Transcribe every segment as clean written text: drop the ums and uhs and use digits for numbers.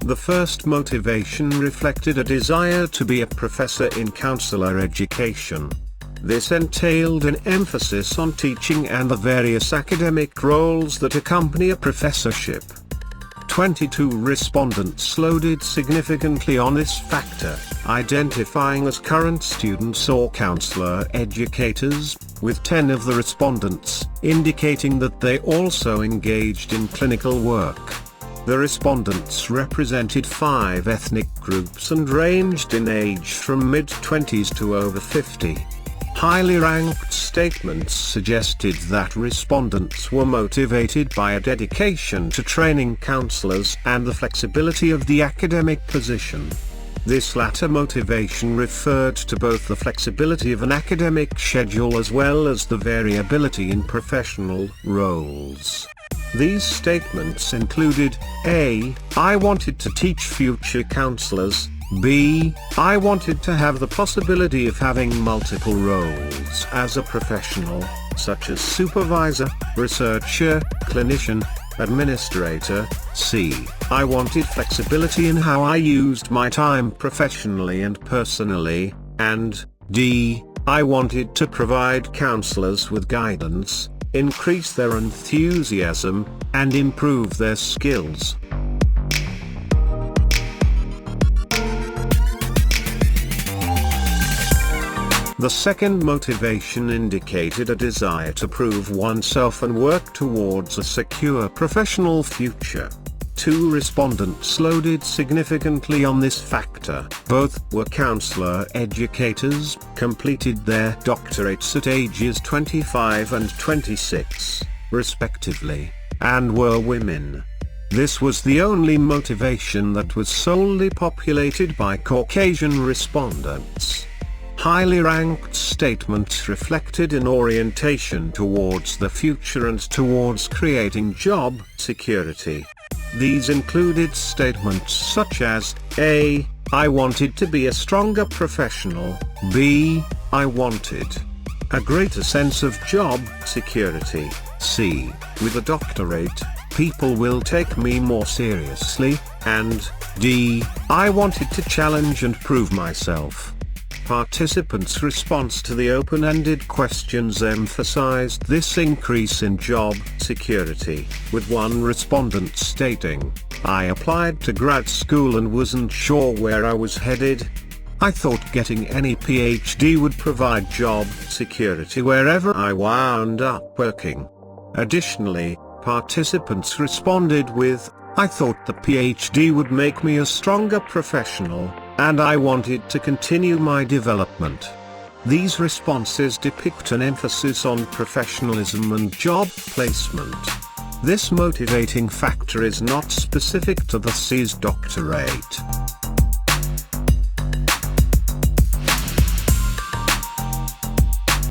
The first motivation reflected a desire to be a professor in counselor education. This entailed an emphasis on teaching and the various academic roles that accompany a professorship. 22 respondents loaded significantly on this factor, identifying as current students or counselor educators, with 10 of the respondents indicating that they also engaged in clinical work. The respondents represented 5 ethnic groups and ranged in age from mid-20s to over 50. Highly ranked statements suggested that respondents were motivated by a dedication to training counselors and the flexibility of the academic position. This latter motivation referred to both the flexibility of an academic schedule as well as the variability in professional roles. These statements included: A. I wanted to teach future counselors. B. I wanted to have the possibility of having multiple roles as a professional, such as supervisor, researcher, clinician, administrator. C. I wanted flexibility in how I used my time professionally and personally. And D. I wanted to provide counselors with guidance, increase their enthusiasm, and improve their skills. The second motivation indicated a desire to prove oneself and work towards a secure professional future. 2 respondents loaded significantly on this factor. Both were counselor educators, completed their doctorates at ages 25 and 26, respectively, and were women. This was the only motivation that was solely populated by Caucasian respondents. Highly ranked statements reflected an orientation towards the future and towards creating job security. These included statements such as: A. I wanted to be a stronger professional. B. I wanted a greater sense of job security. C. With a doctorate, people will take me more seriously. And D. I wanted to challenge and prove myself. Participants' response to the open-ended questions emphasized this increase in job security, with one respondent stating, "I applied to grad school and wasn't sure where I was headed. I thought getting any PhD would provide job security wherever I wound up working." Additionally, participants responded with, "I thought the PhD would make me a stronger professional, and I wanted to continue my development." These responses depict an emphasis on professionalism and job placement. This motivating factor is not specific to the C's doctorate.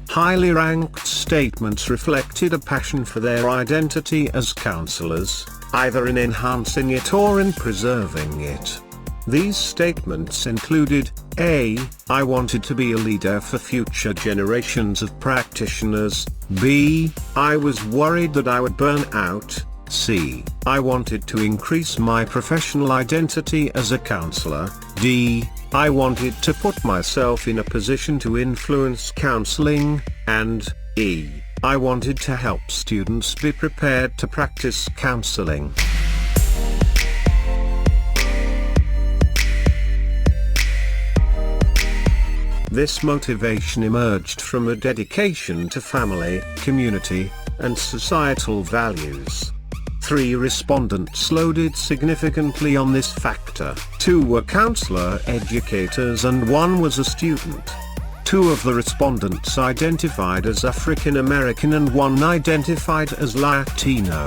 Highly ranked statements reflected a passion for their identity as counselors, either in enhancing it or in preserving it. These statements included: A. I wanted to be a leader for future generations of practitioners. B. I was worried that I would burn out. C. I wanted to increase my professional identity as a counselor. D. I wanted to put myself in a position to influence counseling. And E. I wanted to help students be prepared to practice counseling. This motivation emerged from a dedication to family, community, and societal values. 3 respondents loaded significantly on this factor. 2 were counselor educators and 1 was a student. 2 of the respondents identified as African American and 1 identified as Latino.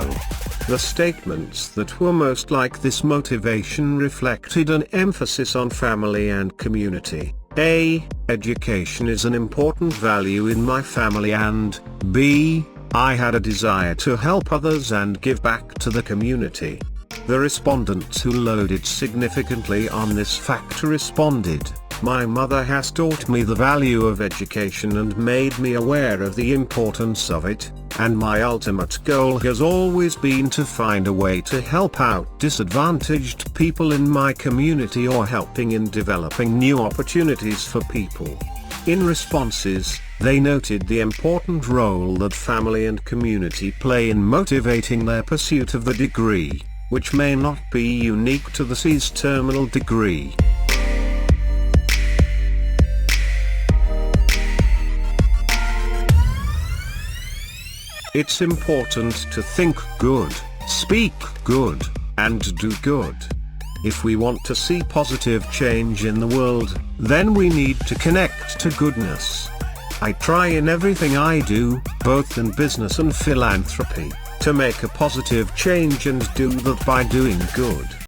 The statements that were most like this motivation reflected an emphasis on family and community. A. Education is an important value in my family. And B. I had a desire to help others and give back to the community. The respondents who loaded significantly on this factor responded: My mother has taught me the value of education and made me aware of the importance of it, and my ultimate goal has always been to find a way to help out disadvantaged people in my community or helping in developing new opportunities for people. In responses, they noted the important role that family and community play in motivating their pursuit of the degree, which may not be unique to the C's terminal degree. It's important to think good, speak good, and do good. If we want to see positive change in the world, then we need to connect to goodness. I try in everything I do, both in business and philanthropy, to make a positive change and do that by doing good.